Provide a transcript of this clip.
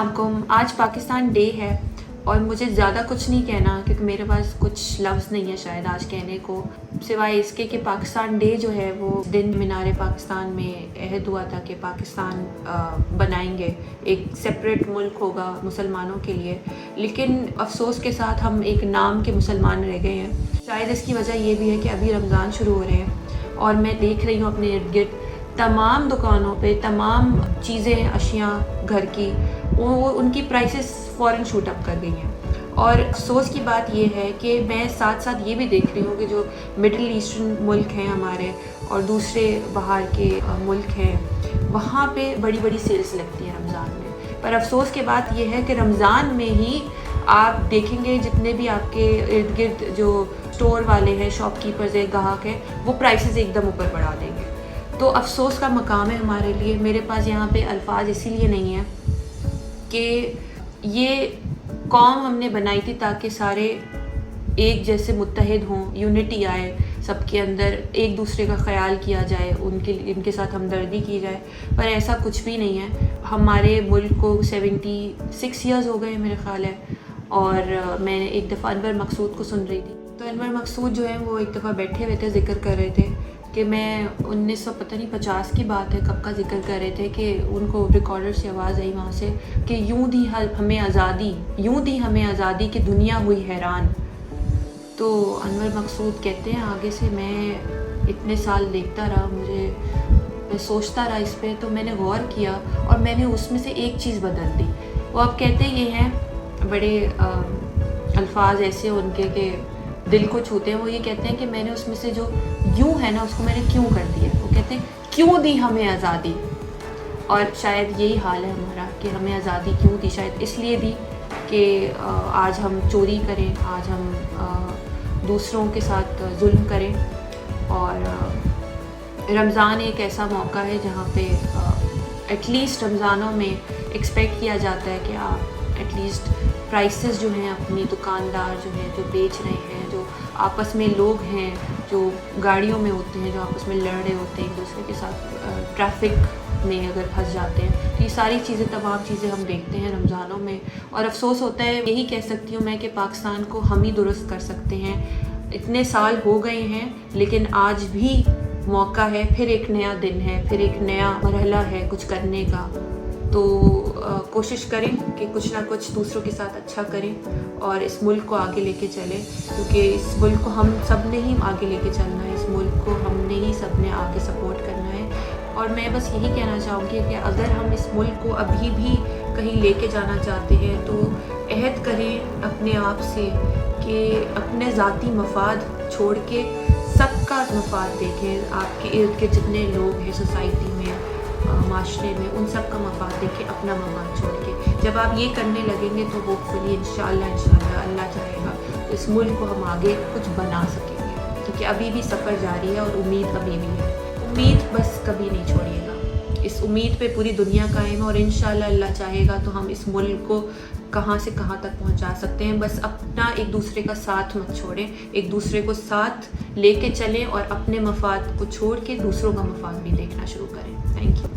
अस्सलाम वालेकुम। आज पाकिस्तान डे है और मुझे ज़्यादा कुछ नहीं कहना क्योंकि मेरे पास कुछ लफ्ज़ नहीं है शायद आज कहने को, सिवाय इसके कि पाकिस्तान डे जो है वो दिन मीनार पाकिस्तान में अहद हुआ था कि पाकिस्तान बनाएंगे, एक सेपरेट मुल्क होगा मुसलमानों के लिए। लेकिन अफसोस के साथ हम एक नाम के मुसलमान रह गए हैं। शायद इसकी वजह ये भी है कि अभी रमज़ान शुरू हो रहे हैं और मैं देख रही हूँ अपने इर्द गिर्द तमाम दुकानों पे तमाम चीज़ें अशियाँ घर की वो उनकी प्राइसेस फ़ौरन शूट अप कर गई हैं। और अफसोस की बात ये है कि मैं साथ साथ ये भी देख रही हूँ कि जो मिडिल ईस्टर्न मुल्क हैं हमारे और दूसरे बाहर के मुल्क हैं, वहाँ पे बड़ी बड़ी सेल्स लगती हैं रमज़ान में। पर अफसोस की बात ये है कि रमज़ान में ही आप देखेंगे जितने भी आपके इर्द गिर्द जो स्टोर वाले हैं, शॉपकीपर्स हैं, ग्राहक हैं, वो प्राइसेस एकदम ऊपर बढ़ा देंगे। तो अफसोस का मकाम है हमारे लिए। मेरे पास यहाँ पे अल्फाज इसीलिए नहीं है कि ये कौम हमने बनाई थी ताकि सारे एक जैसे मुत्तहिद हों, यूनिटी आए, सबके अंदर एक दूसरे का ख्याल किया जाए, इनके साथ हमदर्दी की जाए, पर ऐसा कुछ भी नहीं है। हमारे मुल्क को 76 ईयर्स हो गए मेरे ख्याल है। और मैं एक दफ़ा अनवर मकसूद को सुन रही थी, तो अनवर मकसूद जो है वो एक दफ़ा बैठे हुए थे, जिक्र कर रहे थे कि मैं 1950 की बात है, कब का जिक्र कर रहे थे कि उनको रिकॉर्डर से आवाज़ आई वहाँ से कि यूं दी हमें आज़ादी कि दुनिया हुई हैरान। तो अनवर मकसूद कहते हैं आगे से मैं इतने साल देखता रहा, मैं सोचता रहा इस पर, तो मैंने गौर किया और मैंने उसमें से एक चीज़ बदल दी। वो अब कहते ये हैं, बड़े अल्फाज ऐसे उनके कि दिल को छूते हैं। वो ये कहते हैं कि मैंने उसमें से जो यूं है ना उसको मैंने क्यों कर दिया। वो कहते हैं क्यों दी हमें आज़ादी। और शायद यही हाल है हमारा कि हमें आज़ादी क्यों दी। शायद इसलिए दी कि आज हम चोरी करें, आज हम दूसरों के साथ जुल्म करें। और रमज़ान एक ऐसा मौका है जहाँ पे एटलीस्ट रमज़ानों में एक्सपेक्ट किया जाता है कि आप एटलीस्ट प्राइसेस जो हैं अपनी दुकानदार जो हैं जो बेच रहे हैं, जो आपस में लोग हैं जो गाड़ियों में होते हैं, जो आपस में लड़ रहे होते हैं एक दूसरे के साथ, ट्रैफिक में अगर फंस जाते हैं, तो ये सारी चीज़ें तमाम चीज़ें हम देखते हैं रमज़ानों में। और अफसोस होता है, यही कह सकती हूँ मैं कि पाकिस्तान को हम ही दुरुस्त कर सकते हैं। इतने साल हो गए हैं लेकिन आज भी मौका है, फिर एक नया दिन है, फिर एक नया मरहला है कुछ करने का। तो कोशिश करें कि कुछ ना कुछ दूसरों के साथ अच्छा करें और इस मुल्क को आगे लेके चलें, क्योंकि इस मुल्क को हम सब ने ही आगे लेके चलना है, इस मुल्क को हमने ही सब ने आगे सपोर्ट करना है। और मैं बस यही कहना चाहूँगी कि अगर हम इस मुल्क को अभी भी कहीं लेके जाना चाहते हैं तो अहद करें अपने आप से कि अपने ज़ाती मफाद छोड़ के सबका मफाद देखें। आपके इर्द गिर्द जितने लोग हैं सोसाइटी में, माशरे में, उन सब का मफाद देखें, अपना मफाद छोड़ के। जब आप ये करने लगेंगे तो होपफुली इंशाल्लाह अल्लाह चाहेगा तो इस मुल्क को हम आगे कुछ बना सकेंगे, क्योंकि अभी भी सफ़र जारी है और उम्मीद अभी भी है। उम्मीद बस कभी नहीं छोड़िएगा, इस उम्मीद पे पूरी दुनिया कायम है और इंशाल्लाह अल्लाह चाहेगा तो हम इस मुल्क को कहाँ से कहाँ तक पहुँचा सकते हैं। बस अपना एक दूसरे का साथ मत छोड़ें, एक दूसरे को साथ लेके चलें और अपने मफाद को छोड़ के दूसरों का मफाद भी देखना शुरू करें। Thank you.